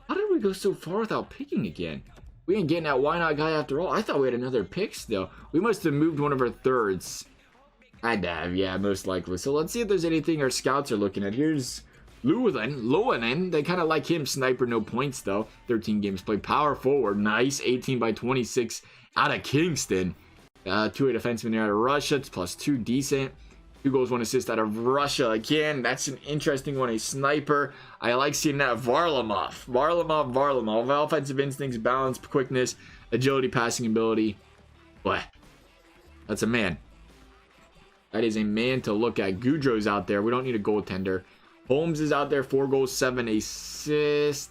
Speaker 1: How did we go so far without picking again? We ain't getting that why not guy after all. I thought we had another pick still. We must have moved one of our 3rds. Had to have, yeah, most likely. So let's see if there's anything our scouts are looking at. Here's Luanen. They kind of like him. Sniper, no points, though. 13 games played. Power forward. Nice. 18 by 26 out of Kingston. 2-way defenseman there out of Russia. It's +2. Decent. 2 goals, 1 assist out of Russia. Again, that's an interesting one. A sniper. I like seeing that. Varlamov. Offensive instincts, balance, quickness, agility, passing ability. Boy, that's a man. That is a man to look at. Goudreau's out there. We don't need a goaltender. Holmes is out there. 4 goals, 7 assists.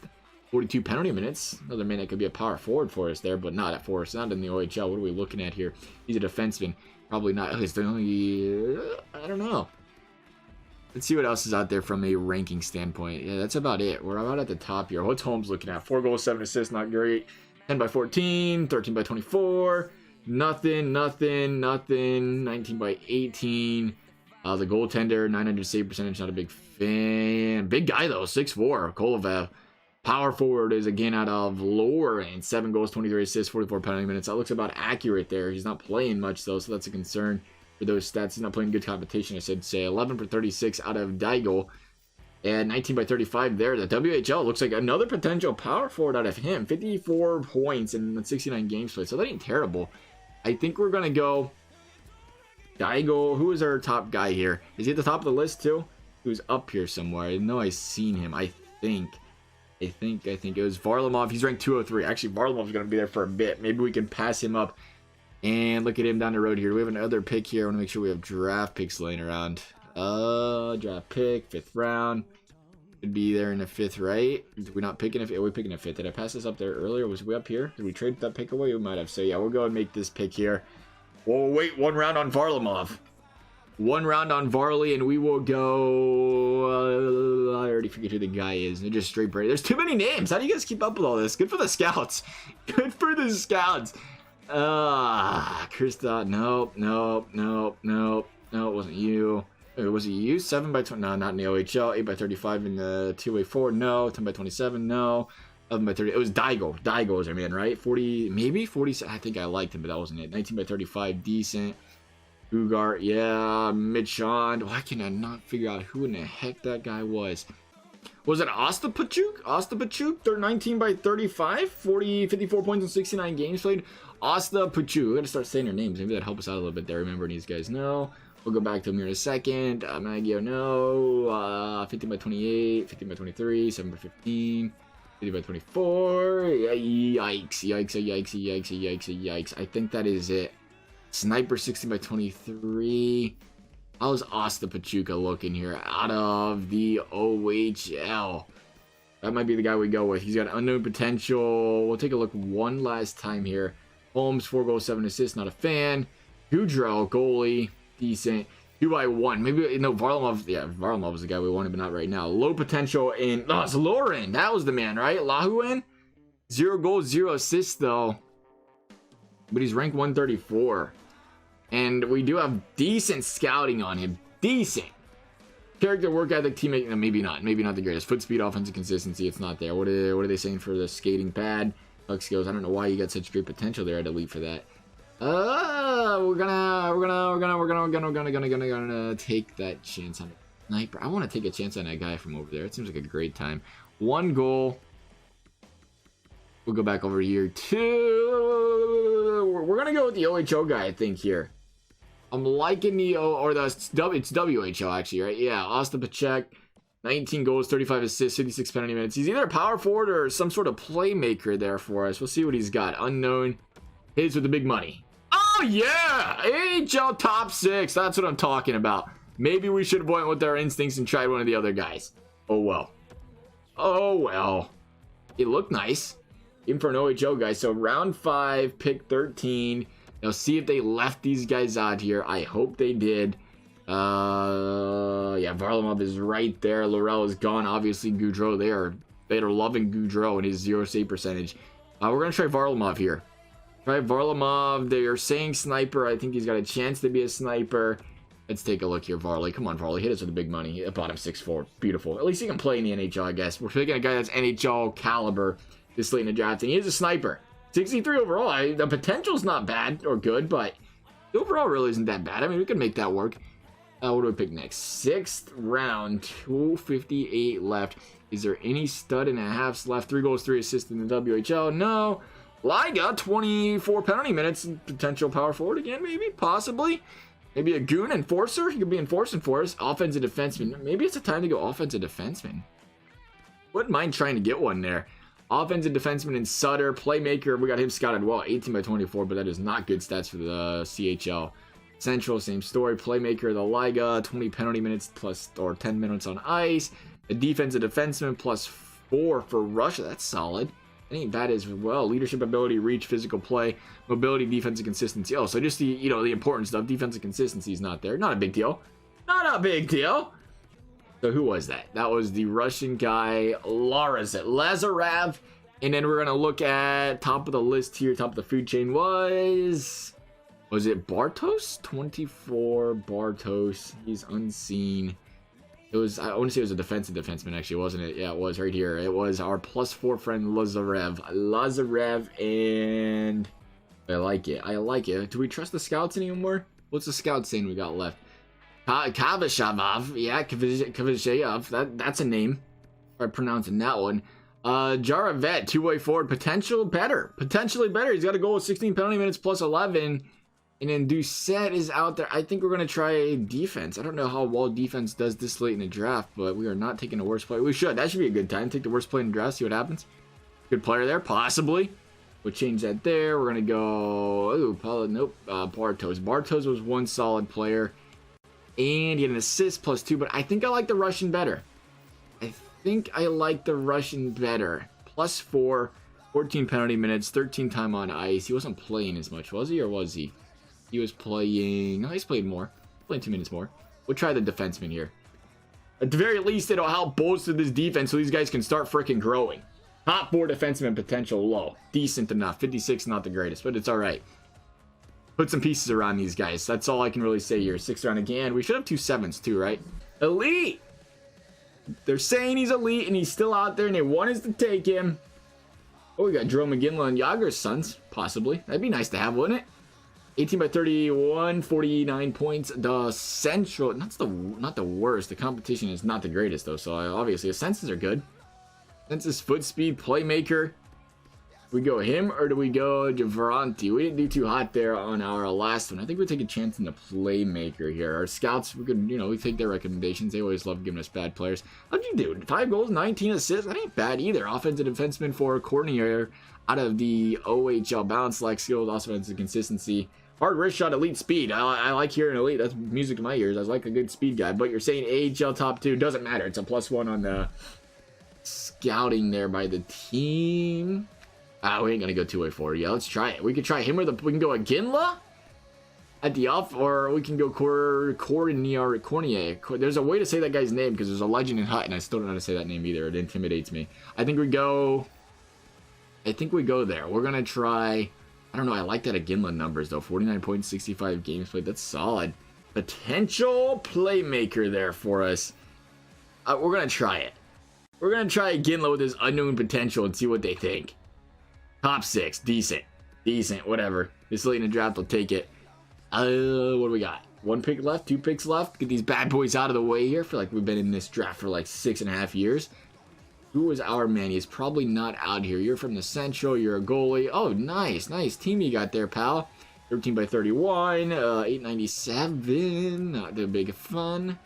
Speaker 1: 42 penalty minutes. Another man that could be a power forward for us there, but not at for us. Not in the OHL. What are we looking at here? He's a defenseman. Probably not. He's the only... I don't know. Let's see what else is out there from a ranking standpoint. Yeah, that's about it. We're about at the top here. What's Holmes looking at? 4 goals, 7 assists. Not great. 10 by 14. 13 by 24. Nothing. 19 by 18. The goaltender, 900 save percentage. Not a big fan. Big guy, though. 6'4". Kolovac. Power forward is again out of Lauren. 7 goals, 23 assists, 44 penalty minutes. That looks about accurate there. He's not playing much, though, so that's a concern for those stats. He's not playing good competition, I should say. 11 for 36 out of Daigle. And 19 by 35 there. The WHL looks like another potential power forward out of him. 54 points in 69 games played, so that ain't terrible. I think we're going to go Daigo. Who is our top guy here? Is he at the top of the list too? He was up here somewhere. I know I've seen him. I think it was Varlamov. He's ranked 203. Actually, Varlamov's going to be there for a bit. Maybe we can pass him up and look at him down the road here. We have another pick here. I want to make sure we have draft picks laying around. Draft pick, 5th round. Could be there in the 5th, right? Did we not pick in a 5th? Are we picking a 5th? Did I pass this up there earlier? Was we up here? Did we trade that pick away? We might have. So yeah, we'll go and make this pick here. We'll wait 1 round on Varlamov. 1 round on Varley, and we will go. I already forget who the guy is. They're just straight Brady. There's too many names. How do you guys keep up with all this? Good for the scouts. Good for the scouts. Krista. Nope. No, it wasn't you. Wait, was it you? 7 by 20. No, not in the OHL. 8 by 35 in the 2A4. No. 10 by 27. No. 11 by 30. It was Daigo. Daigo was our man, right? 40, maybe 40. I think I liked him, but that wasn't it. 19 by 35. Decent. Ugar, yeah, Mitchond. Why can I not figure out who in the heck that guy was? Was it Ostapachuk? Ostapachuk, they're 19 by 35, 54 points in 69 games played. Ostapachuk, we gotta start saying their names. Maybe that'd help us out a little bit there, remembering these guys. No, we'll go back to them here in a second. Maggio, no. 15 by 28, 15 by 23, 7 by 15, 50 by 24. Yikes. I think that is it. Sniper 60 by 23. How's Ostapachuca looking here out of the OHL? That might be the guy we go with. He's got unknown potential. We'll take a look one last time here. Holmes, 4 goals, 7 assists. Not a fan. Goudreau, goalie. Decent. 2 by 1. Maybe, no, Varlamov. Yeah, Varlamov was the guy we wanted, but not right now. Low potential in. Oh, it's Lauren. That was the man, right? Lahuin? 0 goals, 0 assists, though. But he's ranked 134. And we do have decent scouting on him. Decent. Character, work ethic, teammate. No, maybe not. Maybe not the greatest. Foot speed, offensive consistency. It's not there. What are they saying for the skating pad? Puck skills. I don't know why you got such great potential there. I'd delete for that. We're gonna take that chance on a sniper. I want to take a chance on that guy from over there. It seems like a great time. 1 goal. We'll go back over here. 2. We're gonna go with the OHO guy, I think, here. I'm liking the it's WHL actually, right? Yeah, Ostapachuk, 19 goals, 35 assists, 56 penalty minutes. He's either a power forward or some sort of playmaker there for us. We'll see what he's got. Unknown. Hits with the big money. Oh yeah, AHL top 6. That's what I'm talking about. Maybe we should have went with our instincts and tried one of the other guys. Oh well. It looked nice. Even for an OHO guy. So round 5, pick 13. Now see if they left these guys out here. I hope they did. Yeah, Varlamov is right there. Laurel is gone. Obviously, Goudreau. They are loving Goudreau and his 0 save percentage. We're gonna try Varlamov here. Try Varlamov. They are saying sniper. I think he's got a chance to be a sniper. Let's take a look here, Varley. Come on, Varley. Hit us with the big money. Bottom 6'4". Beautiful. At least he can play in the NHL, I guess. We're picking a guy that's NHL caliber this late in the draft, and he is a sniper. 63 overall. The potential's not bad or good, but the overall really isn't that bad. I mean, we can make that work. What do we pick next? 6th round, 258 left. Is there any stud and a halves left? 3 goals, 3 assists in the WHL? No. Liga, 24 penalty minutes. Potential power forward again, maybe, possibly. Maybe a goon enforcer. He could be enforcing for us. Offensive defenseman. Maybe it's a time to go offensive defenseman. Wouldn't mind trying to get one there. Offensive defenseman and Sutter. Playmaker, we got him scouted well. 18 by 24, but that is not good stats for the CHL. Central, same story. Playmaker, the Liga, 20 penalty minutes plus or 10 minutes on ice. A defensive defenseman plus 4 for Russia. That's solid. That ain't bad as well. Leadership ability, reach, physical play, mobility, defensive consistency. Oh, so just the the important stuff. Defensive consistency is not there. Not a big deal. Not a big deal. So who was that? That was the Russian guy, Lazarev. And then we're gonna look at top of the list here. Top of the food chain was it Bartos? 24 Bartos. He's unseen. It was, I want to say it was a defensive defenseman, actually, wasn't it? Yeah, it was right here. It was our +4 friend, Lazarev. And I like it. Do we trust the scouts anymore? What's the scout saying we got left? Kavashavov. Yeah, Kavashev. That's a name. I'm pronouncing that one. Jaravet, 2-way forward. Potentially better. He's got a goal with 16 penalty minutes plus 11. And then Doucette is out there. I think we're going to try defense. I don't know how well defense does this late in the draft, but we are not taking the worst player. We should. That should be a good time. Take the worst player in the draft, see what happens. Good player there, possibly. We'll change that there. We're going to go... Ooh, nope. Bartos. Bartos was one solid player. And he had an assist +2, but I think I like the Russian better. I think I like the Russian better. +4, 14 penalty minutes, 13 time on ice. He wasn't playing as much, was he, or was he? He was playing... No, he's played more. Playing 2 minutes more. We'll try the defenseman here. At the very least, it'll help bolster this defense so these guys can start freaking growing. Top 4 defenseman potential low. Decent enough. 56, not the greatest, but it's alright. Put some pieces around these guys. That's all I can really say here. 6th round again. We should have 2 7s too, right? Elite! They're saying he's elite and he's still out there and they want us to take him. Oh, we got Jerome McGinley and Yager's sons, possibly. That'd be nice to have, wouldn't it? 18 by 31, 49 points. The Central, not the worst. The competition is not the greatest, though, so obviously the senses are good. Senses, foot speed, playmaker. We go him or do we go Javranti? We didn't do too hot there on our last one. I think we'll take a chance in the playmaker here. Our scouts, we could, we take their recommendations. They always love giving us bad players. How'd you do? 5 goals, 19 assists. That ain't bad either. Offensive defenseman for Cornier out of the OHL. Balance, like skill, offensive consistency. Hard wrist shot, elite speed. I like hearing elite. That's music to my ears. I like a good speed guy. But you're saying AHL top 2. Doesn't matter. It's a +1 on the scouting there by the team. We ain't gonna go 2-way forward. Yeah, let's try it. We could try him or we can go Ginla at the off, or we can go Cornier. There's a way to say that guy's name because there's a legend in Hut, and I still don't know how to say that name either. It intimidates me. I think we go there. We're gonna try. I don't know. I like that Ginla numbers though. 49 points, 65 games played. That's solid. Potential playmaker there for us. We're gonna try it. We're gonna try Ginla with his unknown potential and see what they think. Top 6, decent, whatever. This late in the draft, will take it. What do we got? 1 pick left, 2 picks left. Get these bad boys out of the way here. I feel like we've been in this draft for like 6.5 years. Who was our man? He's probably not out here. You're from the Central. You're a goalie. Oh, nice team you got there, pal. 13 by 31, 897. Not that big of fun.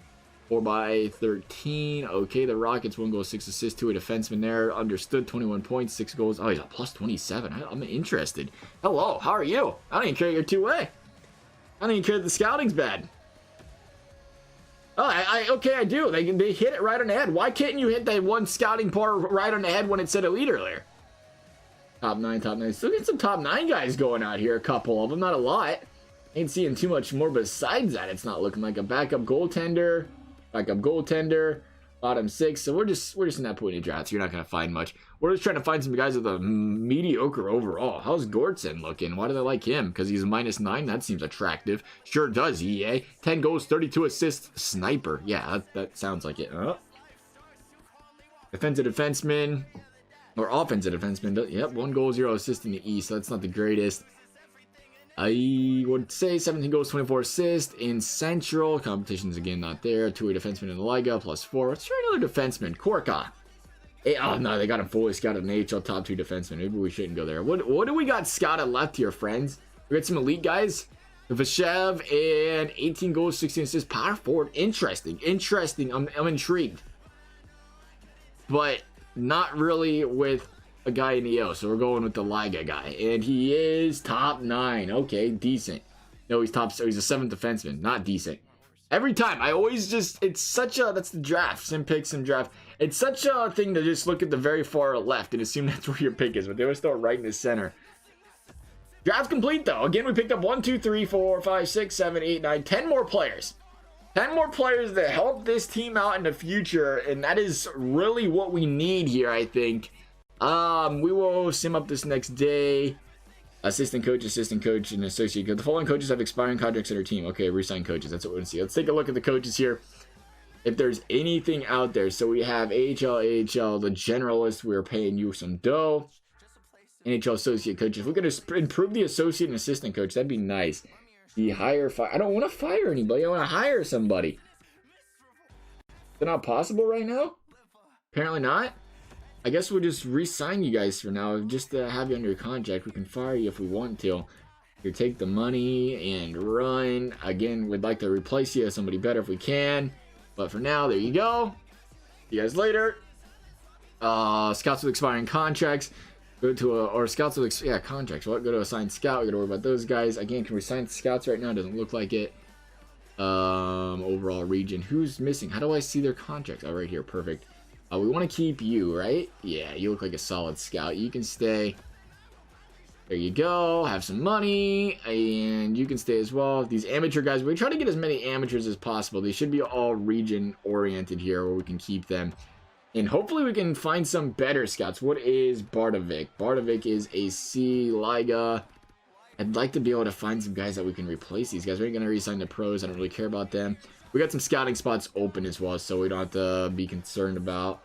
Speaker 1: 4 by 13. Okay, the Rockets, 1 goal, 6 assists to a defenseman there. Understood, 21 points, 6 goals. Oh, he's a +27. I'm interested. Hello, how are you? I don't even care you're 2-way. I don't even care that the scouting's bad. Oh, okay, I do. They hit it right on the head. Why can't you hit that one scouting part right on the head when it said elite earlier? Top 9. Still get some top 9 guys going out here. A couple of them, not a lot. Ain't seeing too much more besides that. It's not looking like a backup goaltender. Bottom 6. So we're just in that point of drafts. You're not gonna find much. We're just trying to find some guys with a mediocre overall. How's Gortson looking? Why do they like him? Because he's -9. That seems attractive. Sure does, EA. 10 goals, 32 assists. Sniper. Yeah, that sounds like it. Defensive defenseman or offensive defenseman. Yep, 1 goal, 0 assists in the East. So that's not the greatest. I would say 17 goals, 24 assists in Central. Competition's again not there. 2-way defenseman in the Liga, +4. Let's try another defenseman. Korka. Oh, no, they got him fully scouted. An AHL top 2 defenseman. Maybe we shouldn't go there. What do we got scouted left here, friends? We got some elite guys. Vashev and 18 goals, 16 assists. Power forward. Interesting. I'm intrigued. But not really with a guy in EO, so we're going with the Liga guy, and he is top 9. Okay, decent. No, he's top, so he's a 7th defenseman. Not decent. Every time, I always it's such a, that's the draft, sim pick, sim draft. It's such a thing to just look at the very far left and assume that's where your pick is, but they would start right in the center. Draft complete though. Again, we picked up 1, 2, 3, 4, 5, 6, 7, 8, 9, 10 more players. 10 more players that help this team out in the future, and that is really what we need here, I think. We will sim up this next day. Assistant coach, and associate coach. The following coaches have expiring contracts at our team. Okay, resign coaches. That's what we want to see. Let's take a look at the coaches here. If there's anything out there. So we have AHL, the generalist. We're paying you some dough. NHL associate coaches. We're going to improve the associate and assistant coach. That'd be nice. The hire, fire. I don't want to fire anybody. I want to hire somebody. Is it not possible right now? Apparently not. I guess we'll just re-sign you guys for now. Just to have you under contract. We can fire you if we want to. Here, take the money and run. Again, we'd like to replace you with somebody better if we can. But for now, there you go. See you guys later. Scouts with expiring contracts. Go to or scouts with contracts. Well, go to assign scout. We gotta worry about those guys. Again, can we assign scouts right now? Doesn't look like it. Overall region. Who's missing? How do I see their contracts? Oh, right here. Perfect. We want to keep you, right? Yeah, you look like a solid scout. You can stay. There you go. Have some money, and you can stay as well. These amateur guys, we try to get as many amateurs as possible. They should be all region oriented here, where we can keep them. And hopefully we can find some better scouts. What is Bardovic? Bardovic is a C Liga. I'd like to be able to find some guys that we can replace these guys. We're going to re-sign the pros. I don't really care about them. We got some scouting spots open as well, so we don't have to be concerned about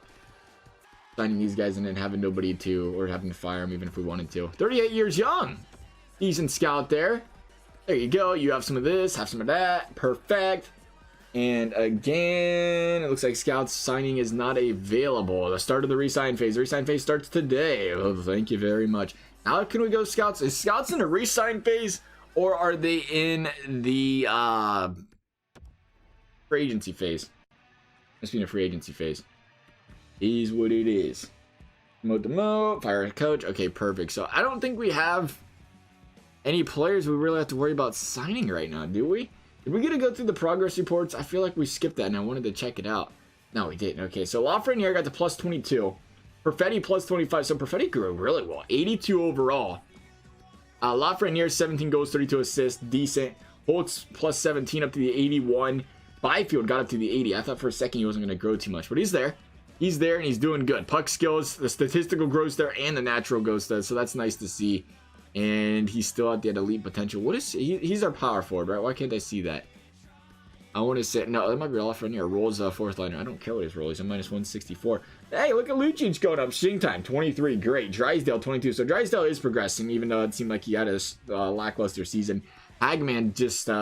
Speaker 1: signing these guys and then having nobody to, or having to fire them even if we wanted to. 38 years young. Decent scout there. There you go. You have some of this, have some of that. Perfect. And again, it looks like scouts signing is not available. The start of the re-sign phase. The re-sign phase starts today. Oh, thank you very much. How can we go scouts? Is scouts in the re-sign phase, or are they in the free agency phase? Must be in a free agency phase. Is what it is. Promote, fire a coach. Okay, perfect. So I don't think we have any players we really have to worry about signing right now, do we? Did we get to go through the progress reports? I feel like we skipped that and I wanted to check it out. No, we didn't. Okay, so Lafreniere got to plus 22. Perfetti plus 25. So Perfetti grew really well. 82 overall. Lafreniere 17 goals, 32 assists. Decent. Holtz plus 17 up to the 81. Byfield got up to the 80. I thought for a second he wasn't going to grow too much, but he's there. He's there and he's doing good. Puck skills, the statistical growth there, and the natural growth there. So that's nice to see. And he's still at that elite potential. What is he's our power forward, right? Why can't I see that? I want to say no. That might be Lafreniere. Rolls fourth liner. I don't care what his roll is. I'm minus 164. Hey, look at Lucic going up. Shing time 23. Great. Drysdale 22. So Drysdale is progressing, even though it seemed like he had a lackluster season. Hagman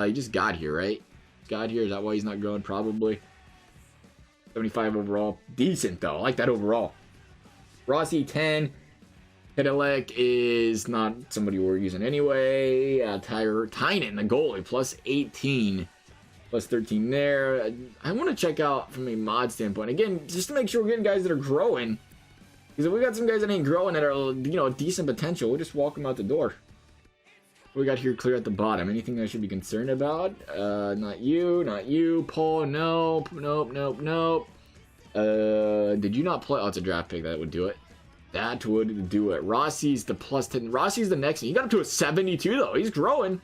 Speaker 1: he just got here, right? Got here. Is that why he's not growing? Probably. 75 overall. Decent though. I like that overall. Rossi 10. Pedelec is not somebody we're using anyway. Tynan, the goalie, plus 18. Plus 13 there. I want to check out from a mod standpoint. Again, just to make sure we're getting guys that are growing. Because if we got some guys that ain't growing that are, decent potential, we'll just walk them out the door. What we got here clear at the bottom? Anything I should be concerned about? Not you. Paul, nope. Did you not play? Oh, it's a draft pick. That would do it. That would do it. Rossi's the plus 10. Rossi's the next one. He got up to a 72, though. He's growing.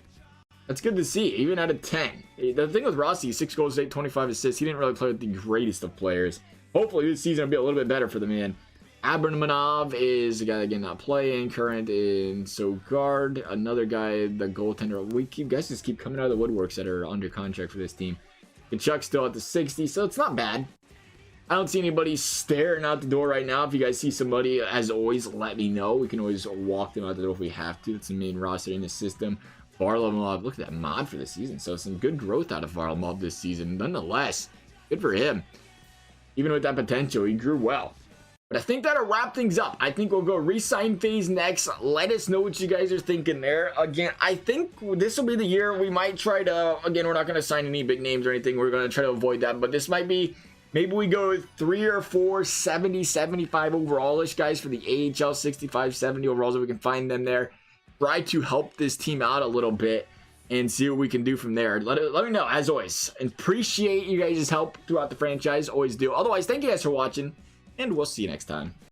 Speaker 1: That's good to see, even at a 10. The thing with Rossi, 6 goals, 25 assists. He didn't really play with the greatest of players. Hopefully this season will be a little bit better for the man. Abramanov is a guy, again, not playing. Current in Sogard. Another guy, the goaltender. Guys just keep coming out of the woodworks that are under contract for this team. Kachuk's still at the 60, so it's not bad. I don't see anybody staring out the door right now. If you guys see somebody, as always, let me know. We can always walk them out the door if we have to. That's the main roster in the system. Varlamov, look at that mod for the season. So some good growth out of Varlamov this season. Nonetheless, good for him. Even with that potential, he grew well. But I think that'll wrap things up. I think we'll go re-sign phase next. Let us know what you guys are thinking there. Again, I think this will be the year we might try to... Again, we're not going to sign any big names or anything. We're going to try to avoid that. But this might be... Maybe we go with 3 or 4 70, 75 overall-ish guys for the AHL, 65, 70 overalls if we can find them there. Try to help this team out a little bit and see what we can do from there. Let me know, as always. Appreciate you guys' help throughout the franchise. Always do. Otherwise, thank you guys for watching, and we'll see you next time.